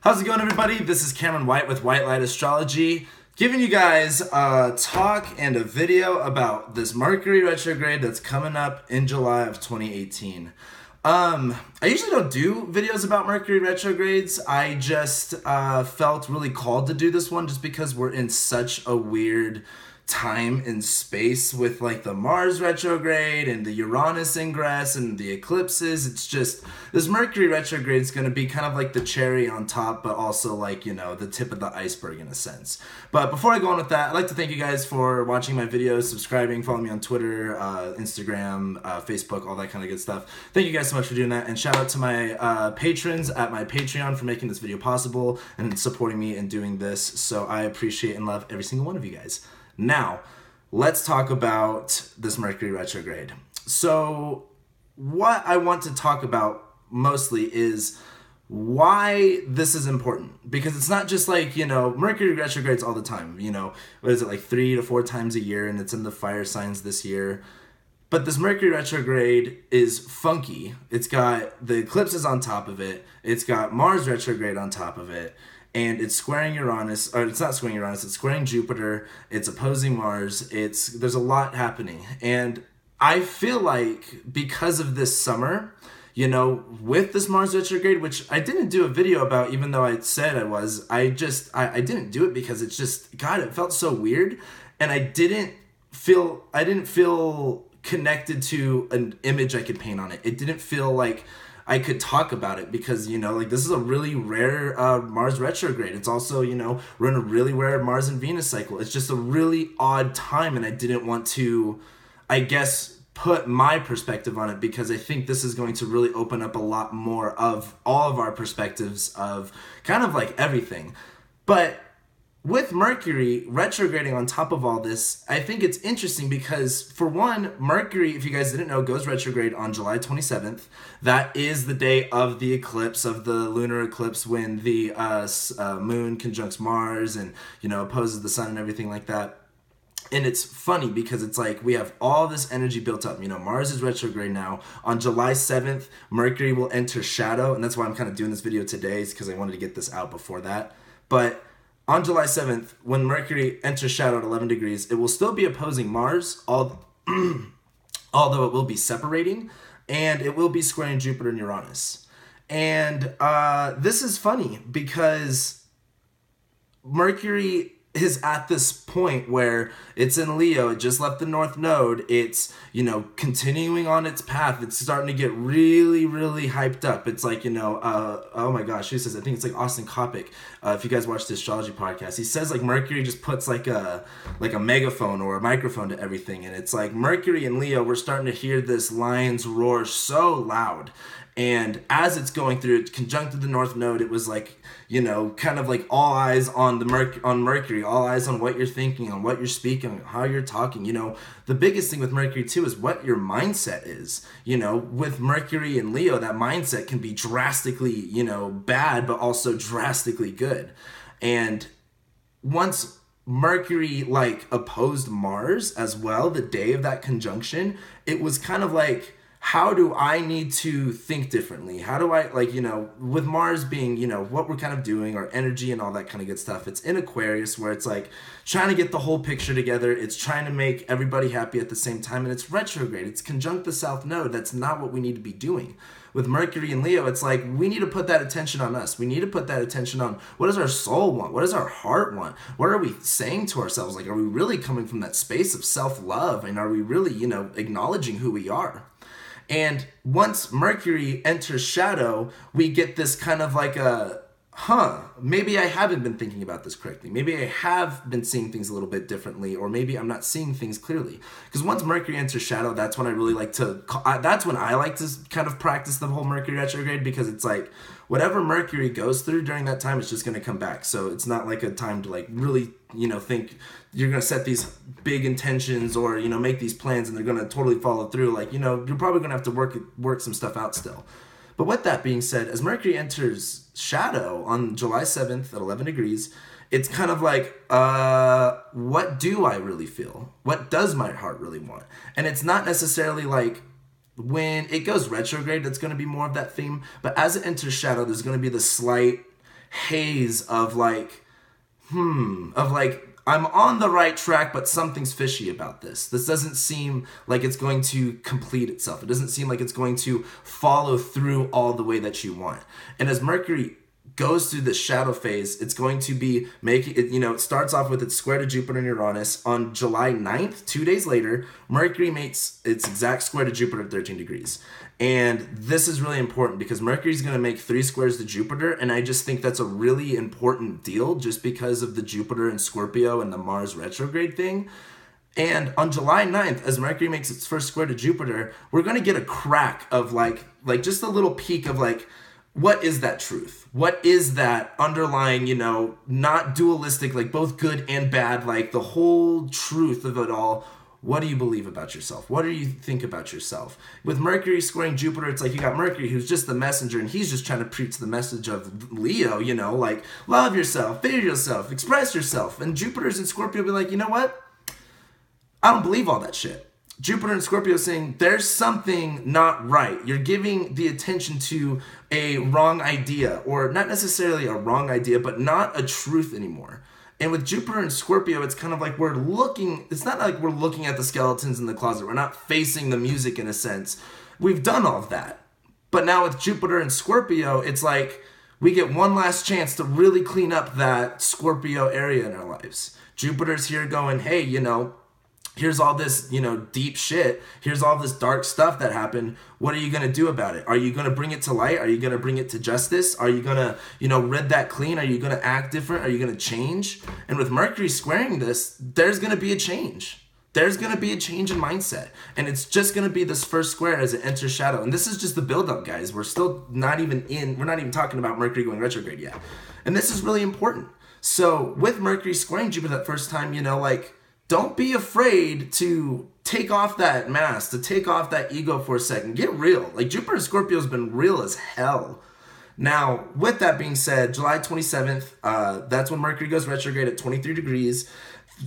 How's it going, everybody? This is Cameron White with White Light Astrology, giving you guys a talk and a video about this Mercury retrograde that's coming up in July of 2018. I usually don't do videos about Mercury retrogrades. I just felt really called to do this one just because we're in such a weird time and space with like the Mars retrograde and the Uranus ingress and the eclipses. It's just, this Mercury retrograde is going to be kind of like the cherry on top, but also like, you know, the tip of the iceberg in a sense. But before I go on with that, I'd like to thank you guys for watching my videos, subscribing, following me on Twitter, Instagram, Facebook, all that kind of good stuff. Thank you guys so much for doing that, and shout out to my patrons at my Patreon for making this video possible and supporting me in doing this. So I appreciate and love every single one of you guys. Now, let's talk about this Mercury retrograde. So, what I want to talk about mostly is why this is important. Because it's not just like, you know, Mercury retrogrades all the time. You know, what is it, like 3 to 4 times a year, and it's in the fire signs this year. But this Mercury retrograde is funky. It's got the eclipses on top of it. It's got Mars retrograde on top of it. And it's squaring Uranus, or it's not squaring Uranus, it's squaring Jupiter, it's opposing Mars, there's a lot happening. And I feel like because of this summer, you know, with this Mars retrograde, which I didn't do a video about even though I said I was, I didn't do it because it's just, God, it felt so weird. And I didn't feel connected to an image I could paint on it. It didn't feel like I could talk about it because, you know, like this is a really rare Mars retrograde. It's also, you know, we're in a really rare Mars and Venus cycle. It's just a really odd time, and I didn't want to, I guess, put my perspective on it because I think this is going to really open up a lot more of all of our perspectives of kind of like everything. But with Mercury retrograding on top of all this, I think it's interesting because, for one, Mercury, if you guys didn't know, goes retrograde on July 27th. That is the day of the eclipse, of the lunar eclipse, when the moon conjuncts Mars and, you know, opposes the sun and everything like that. And it's funny because it's like we have all this energy built up. You know, Mars is retrograde now. On July 7th, Mercury will enter shadow, and that's why I'm kind of doing this video today, is because I wanted to get this out before that. But on July 7th, when Mercury enters shadow at 11 degrees, it will still be opposing Mars, although it will be separating, and it will be squaring Jupiter and Uranus. And this is funny because Mercury is at this point where it's in Leo, it just left the North Node, it's, you know, continuing on its path, it's starting to get really, really hyped up. It's like, you know, oh my gosh, who says, I think it's like Austin Coppock, if you guys watch the astrology podcast, he says like Mercury just puts like a megaphone or a microphone to everything, and it's like Mercury and Leo, we're starting to hear this lion's roar so loud. And as it's going through, it conjuncted the North Node, it was like, you know, kind of like all eyes on on Mercury, all eyes on what you're thinking, on what you're speaking, on how you're talking. You know, the biggest thing with Mercury too is what your mindset is. You know, with Mercury and Leo, that mindset can be drastically, you know, bad, but also drastically good. And once Mercury like opposed Mars as well, the day of that conjunction, it was kind of like, how do I need to think differently? How do I, like, you know, with Mars being, you know, what we're kind of doing, our energy and all that kind of good stuff. It's in Aquarius where it's like trying to get the whole picture together. It's trying to make everybody happy at the same time. And it's retrograde. It's conjunct the South Node. That's not what we need to be doing. With Mercury and Leo, it's like we need to put that attention on us. We need to put that attention on what does our soul want? What does our heart want? What are we saying to ourselves? Like, are we really coming from that space of self-love? And are we really, you know, acknowledging who we are? And once Mercury enters shadow, we get this kind of like a, maybe I haven't been thinking about this correctly. Maybe I have been seeing things a little bit differently, or maybe I'm not seeing things clearly. Because once Mercury enters shadow, that's when I really like to, that's when I like to kind of practice the whole Mercury retrograde, because it's like, whatever Mercury goes through during that time, it's just going to come back. So it's not like a time to like really, you know, think you're going to set these big intentions or, you know, make these plans and they're going to totally follow through. Like, you know, you're probably going to have to work some stuff out still. But with that being said, as Mercury enters shadow on July 7th at 11 degrees, it's kind of like, what do I really feel? What does my heart really want? And it's not necessarily like, when it goes retrograde, that's going to be more of that theme. But as it enters shadow, there's going to be the slight haze of like, I'm on the right track, but something's fishy about this. This doesn't seem like it's going to complete itself. It doesn't seem like it's going to follow through all the way that you want. And as Mercury goes through this shadow phase, it's going to be making it, it starts off with its square to Jupiter and Uranus. On July 9th, 2 days later, Mercury makes its exact square to Jupiter at 13 degrees. And this is really important because Mercury is going to make 3 squares to Jupiter, and I just think that's a really important deal just because of the Jupiter and Scorpio and the Mars retrograde thing. And on July 9th, as Mercury makes its first square to Jupiter, we're going to get a crack of like just a little peek of like, what is that truth? What is that underlying, not dualistic, like both good and bad, like the whole truth of it all? What do you believe about yourself? What do you think about yourself? With Mercury squaring Jupiter, it's like you got Mercury who's just the messenger, and he's just trying to preach the message of Leo, like love yourself, feel yourself, express yourself. And Jupiter's in Scorpio be like, you know what? I don't believe all that shit. Jupiter and Scorpio saying there's something not right. You're giving the attention to a wrong idea, or not necessarily a wrong idea, but not a truth anymore. And with Jupiter and Scorpio, it's kind of like it's not like we're looking at the skeletons in the closet. We're not facing the music in a sense. We've done all of that. But now with Jupiter and Scorpio, it's like we get one last chance to really clean up that Scorpio area in our lives. Jupiter's here going, hey, here's all this, deep shit. Here's all this dark stuff that happened. What are you going to do about it? Are you going to bring it to light? Are you going to bring it to justice? Are you going to, rid that clean? Are you going to act different? Are you going to change? And with Mercury squaring this, there's going to be a change. There's going to be a change in mindset. And it's just going to be this first square as it enters shadow. And this is just the buildup, guys. We're not even talking about Mercury going retrograde yet. And this is really important. So with Mercury squaring Jupiter that first time, don't be afraid to take off that mask, to take off that ego for a second. Get real. Like Jupiter and Scorpio has been real as hell. Now, with that being said, July 27th, that's when Mercury goes retrograde at 23 degrees.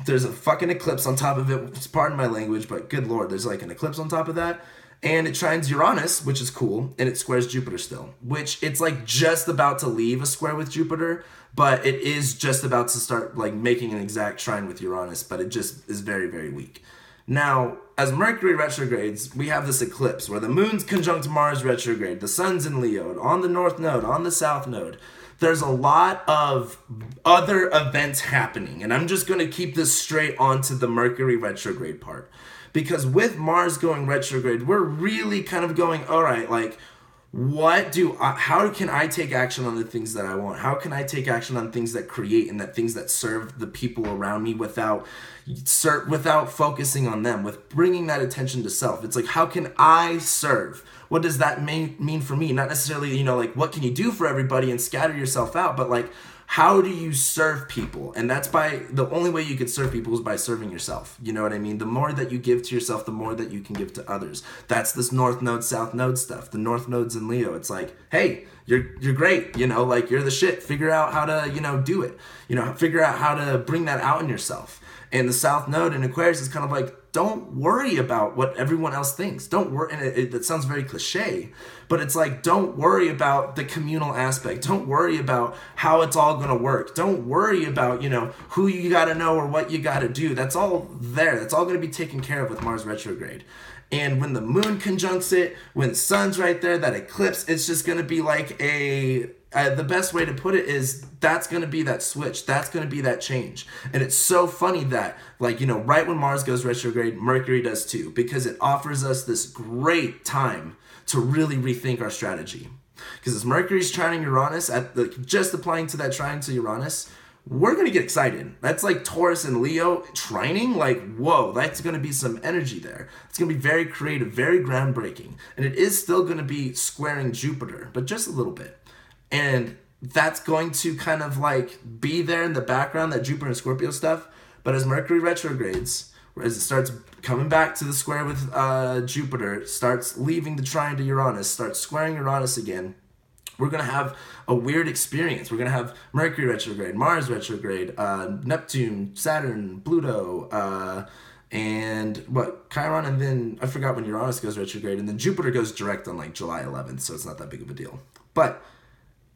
There's a fucking eclipse on top of it. Pardon my language, but good Lord, there's like an eclipse on top of that. And it trines Uranus, which is cool, and it squares Jupiter still, which it's like just about to leave a square with Jupiter, but it is just about to start like making an exact trine with Uranus, but it just is very, very weak. Now, as Mercury retrogrades, we have this eclipse where the moon's conjunct Mars retrograde, the sun's in Leo, on the north node, on the south node. There's a lot of other events happening, and I'm just going to keep this straight onto the Mercury retrograde part. Because with Mars going retrograde, we're really kind of going, all right, like, how can I take action on the things that I want? How can I take action on things that create and things that serve the people around me without focusing on them, with bringing that attention to self? It's like, how can I serve? What does that mean for me? Not necessarily, what can you do for everybody and scatter yourself out, but like, how do you serve people? And that's the only way you can serve people is by serving yourself. You know what I mean? The more that you give to yourself, the more that you can give to others. That's this North Node, South Node stuff. The North Node's in Leo. It's like, hey, you're great. Like you're the shit. Figure out how to, do it. Figure out how to bring that out in yourself. And the South Node in Aquarius is kind of like, don't worry about what everyone else thinks. Don't worry, and it sounds very cliche, but it's like, don't worry about the communal aspect. Don't worry about how it's all going to work. Don't worry about, who you got to know or what you got to do. That's all there. That's all going to be taken care of with Mars retrograde. And when the moon conjuncts it, when the sun's right there, that eclipse, it's just going to be like the best way to put it is that's going to be that switch. That's going to be that change. And it's so funny that, right when Mars goes retrograde, Mercury does too, because it offers us this great time to really rethink our strategy. Because as Mercury's trining Uranus, just applying to that trine to Uranus, we're going to get excited. That's like Taurus and Leo trining. Like, whoa, that's going to be some energy there. It's going to be very creative, very groundbreaking. And it is still going to be squaring Jupiter, but just a little bit. And that's going to kind of like be there in the background, that Jupiter and Scorpio stuff. But as Mercury retrogrades, as it starts coming back to the square with Jupiter, starts leaving the trine to Uranus, starts squaring Uranus again, we're going to have a weird experience. We're going to have Mercury retrograde, Mars retrograde, Neptune, Saturn, Pluto, and Chiron, and then I forgot when Uranus goes retrograde, and then Jupiter goes direct on like July 11th, so it's not that big of a deal. But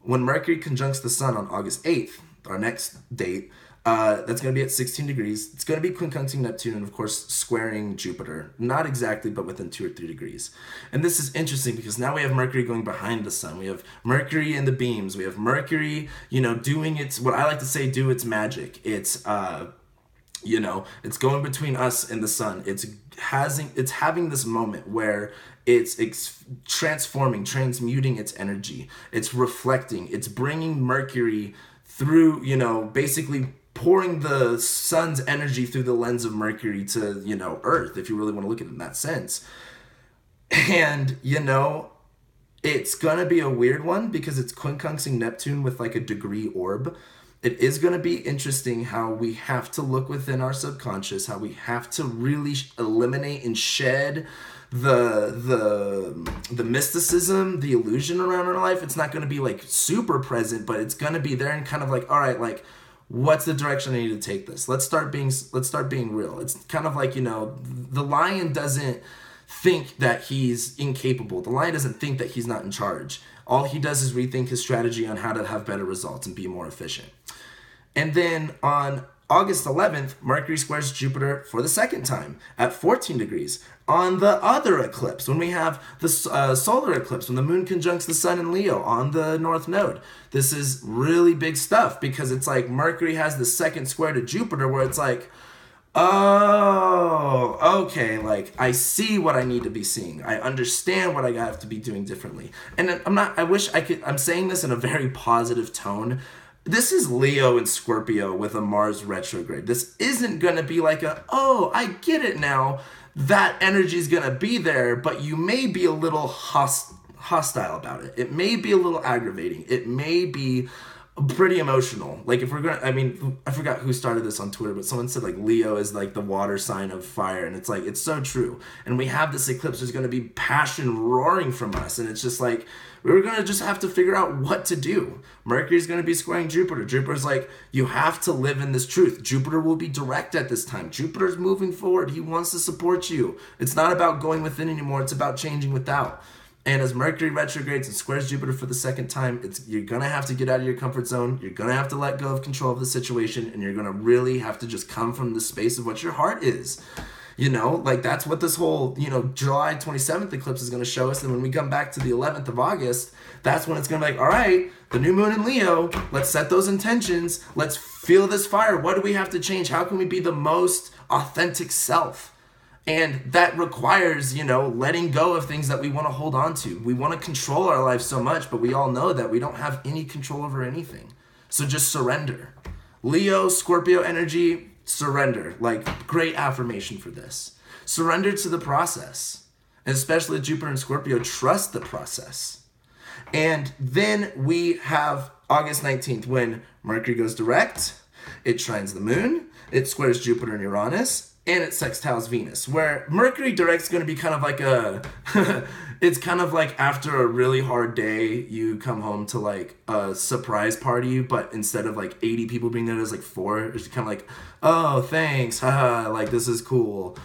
when Mercury conjuncts the sun on August 8th, our next date, that's going to be at 16 degrees. It's going to be quincunxing Neptune and, of course, squaring Jupiter. Not exactly, but within 2 or 3 degrees. And this is interesting because now we have Mercury going behind the sun. We have Mercury in the beams. We have Mercury, doing its, what I like to say, do its magic. It's, it's going between us and the sun. It's having this moment where it's transforming, transmuting its energy. It's reflecting. It's bringing Mercury through, basically pouring the sun's energy through the lens of Mercury to, Earth, if you really want to look at it in that sense. And, it's going to be a weird one because it's quincunxing Neptune with like a degree orb. It is going to be interesting how we have to look within our subconscious, how we have to really eliminate and shed the mysticism, the illusion around our life. It's not going to be like super present, but it's going to be there and kind of like, all right, like, what's the direction I need to take this? Let's start being real. It's kind of like, the lion doesn't think that he's incapable. The lion doesn't think that he's not in charge. All he does is rethink his strategy on how to have better results and be more efficient. And then on August 11th, Mercury squares Jupiter for the second time at 14 degrees. On the other eclipse, when we have the solar eclipse, when the moon conjuncts the sun in Leo on the north node. This is really big stuff because it's like Mercury has the second square to Jupiter where it's like, oh, okay, like I see what I need to be seeing. I understand what I have to be doing differently. And I'm saying this in a very positive tone. This is Leo and Scorpio with a Mars retrograde. This isn't going to be like I get it now. That energy is going to be there, but you may be a little hostile about it. It may be a little aggravating. It may be pretty emotional. Like if we're going to, I forgot who started this on Twitter, but someone said like Leo is like the water sign of fire. And it's like, it's so true. And we have this eclipse, there's going to be passion roaring from us. And it's just like, we're going to just have to figure out what to do. Mercury's going to be squaring Jupiter. Jupiter's like, you have to live in this truth. Jupiter will be direct at this time. Jupiter's moving forward. He wants to support you. It's not about going within anymore. It's about changing without. And as Mercury retrogrades and squares Jupiter for the second time, you're going to have to get out of your comfort zone. You're going to have to let go of control of the situation. And you're going to really have to just come from the space of what your heart is. Like that's what this whole, July 27th eclipse is going to show us. And when we come back to the 11th of August, that's when it's going to be like, all right, the new moon in Leo, let's set those intentions. Let's feel this fire. What do we have to change? How can we be the most authentic self? And that requires, letting go of things that we want to hold on to. We want to control our life so much, but we all know that we don't have any control over anything. So just surrender. Leo, Scorpio energy, surrender. Like, great affirmation for this. Surrender to the process. And especially Jupiter and Scorpio, trust the process. And then we have August 19th when Mercury goes direct. It trines the moon. It squares Jupiter and Uranus. And it sextiles Venus, where Mercury direct is going to be kind of like it's kind of like after a really hard day, you come home to like a surprise party, but instead of like 80 people being there, there's like 4. It's kind of like, oh, thanks, haha, like this is cool.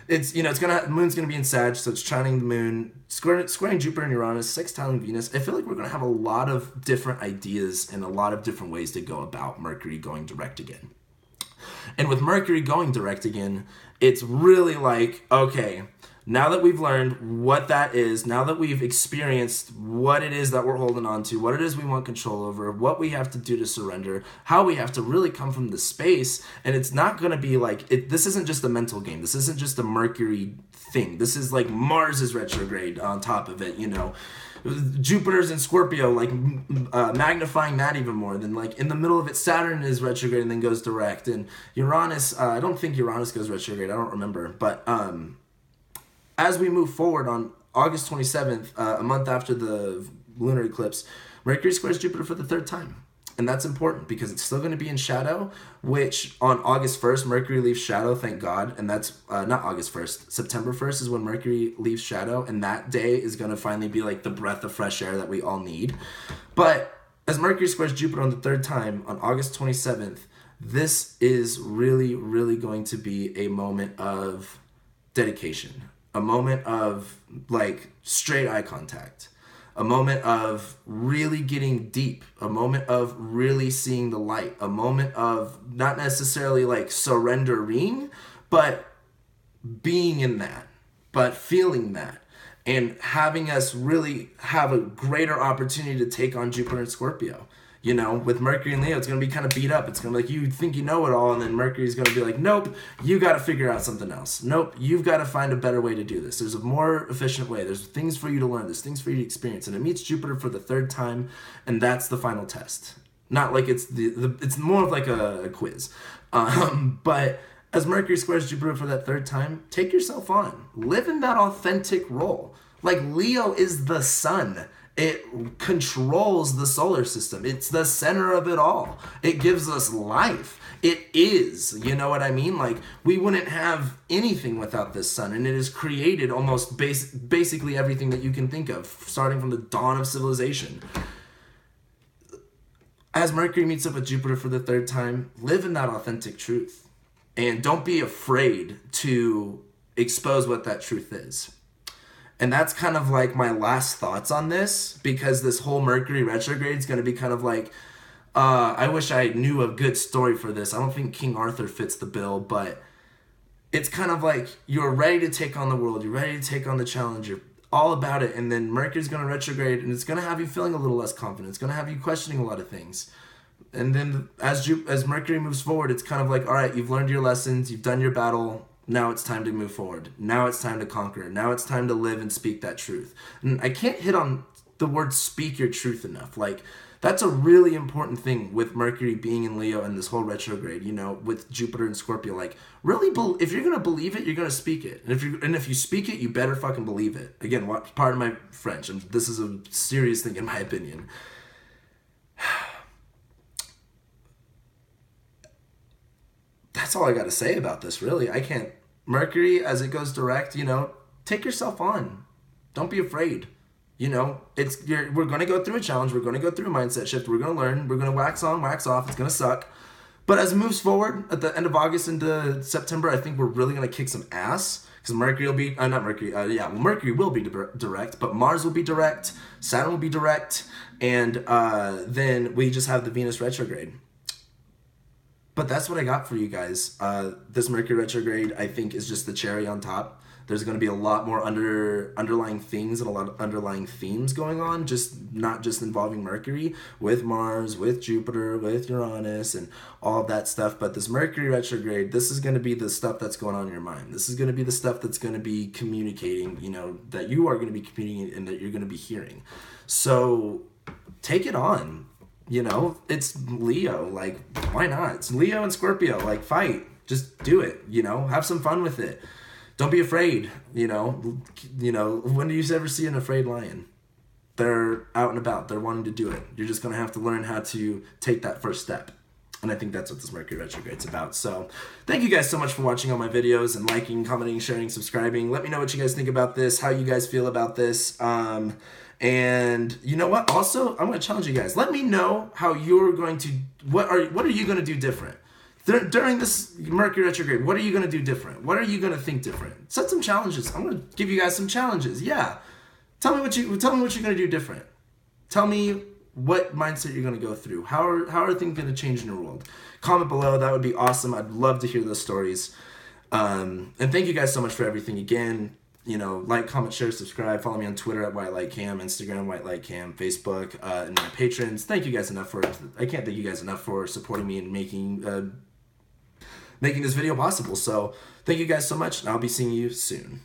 It's, moon's going to be in Sag, so it's trining the moon, squaring Jupiter and Uranus, sextiling Venus. I feel like we're going to have a lot of different ideas and a lot of different ways to go about Mercury going direct again. And with Mercury going direct again, it's really like, okay, now that we've learned what that is, now that we've experienced what it is that we're holding on to, what it is we want control over, what we have to do to surrender, how we have to really come from the space, and it's not going to be like, this isn't just a mental game. This isn't just a Mercury thing. This is like Mars's retrograde on top of it, Jupiter's in Scorpio, like magnifying that even more. Then like in the middle of it, Saturn is retrograde and then goes direct. And Uranus, I don't think Uranus goes retrograde. I don't remember. But as we move forward on August 27th, a month after the lunar eclipse, Mercury squares Jupiter for the third time. And that's important because it's still going to be in shadow, which on August 1st, Mercury leaves shadow, thank God. And that's not August 1st. September 1st is when Mercury leaves shadow. And that day is going to finally be like the breath of fresh air that we all need. But as Mercury squares Jupiter on the third time on August 27th, this is really, really going to be a moment of dedication, a moment of like straight eye contact. a moment of really getting deep, a moment of really seeing the light, a moment of not necessarily like surrendering, but being in that, but feeling that, and having us really have a greater opportunity to take on Jupiter and Scorpio. You know, with Mercury and Leo, it's going to be kind of beat up. It's going to be like, you think you know it all, and then Mercury's going to be like, nope, you got to figure out something else. Nope, you've got to find a better way to do this. There's a more efficient way. There's things for you to learn. There's things for you to experience. And it meets Jupiter for the third time, and that's the final test. Not like it's it's more of like a quiz. But as Mercury squares Jupiter for that third time, take yourself on. Live in that authentic role. Like, Leo is the sun. It controls the solar system. It's the center of it all. It gives us life. It is, you know what I mean? Like, we wouldn't have anything without this sun, and it has created almost basically everything that you can think of, starting from the dawn of civilization. As Mercury meets up with Jupiter for the third time, live in that authentic truth. And don't be afraid to expose what that truth is. And that's kind of like my last thoughts on this, because this whole Mercury retrograde is going to be kind of like, I wish I knew a good story for this. I don't think King Arthur fits the bill, but it's kind of like you're ready to take on the world. You're ready to take on the challenge. You're all about it. And then Mercury's going to retrograde, and it's going to have you feeling a little less confident. It's going to have you questioning a lot of things. And then as Mercury moves forward, it's kind of like, all right, you've learned your lessons. You've done your battle. Now it's time to move forward. Now it's time to conquer. Now it's time to live and speak that truth. And I can't hit on the word speak your truth enough. Like, that's a really important thing with Mercury being in Leo and this whole retrograde, you know, with Jupiter and Scorpio. Like, really, if you're going to believe it, you're going to speak it. And if you speak it, you better fucking believe it. Again, pardon my French, and this is a serious thing in my opinion. That's all I got to say about this, really. I can't. Mercury, as it goes direct, you know, take yourself on. Don't be afraid. You know, we're going to go through a challenge. We're going to go through a mindset shift. We're going to learn. We're going to wax on, wax off. It's going to suck. But as it moves forward, at the end of August into September, I think we're really going to kick some ass. Because Mercury will be, Mercury will be direct, but Mars will be direct, Saturn will be direct, and then we just have the Venus retrograde. But that's what I got for you guys. This Mercury retrograde, I think, is just the cherry on top. There's going to be a lot more underlying things and a lot of underlying themes going on, not just involving Mercury, with Mars, with Jupiter, with Uranus, and all of that stuff. But this Mercury retrograde, this is going to be the stuff that's going on in your mind. This is going to be the stuff that's going to be communicating, you know, that you are going to be communicating and that you're going to be hearing. So take it on. You know, it's Leo. Like, why not? It's Leo and Scorpio. Like, fight. Just do it. You know, have some fun with it. Don't be afraid. You know, when do you ever see an afraid lion? They're out and about. They're wanting to do it. You're just going to have to learn how to take that first step. And I think that's what this Mercury retrograde's about. So thank you guys so much for watching all my videos and liking, commenting, sharing, subscribing. Let me know what you guys think about this, how you guys feel about this. And you know what? Also, I'm going to challenge you guys. Let me know how you're going to, what are you going to do different? During this Mercury retrograde, what are you going to do different? What are you going to think different? Set some challenges. I'm going to give you guys some challenges. Yeah. Tell me what you're going to do different. Tell me what mindset you're going to go through. How are things going to change in your world? Comment below. That would be awesome. I'd love to hear those stories. And thank you guys so much for everything again. You know, like, comment, share, subscribe. Follow me on Twitter at WhiteLightCam, Instagram WhiteLightCam, Facebook, and my patrons. Thank you guys enough I can't thank you guys enough for supporting me and making this video possible. So thank you guys so much, and I'll be seeing you soon.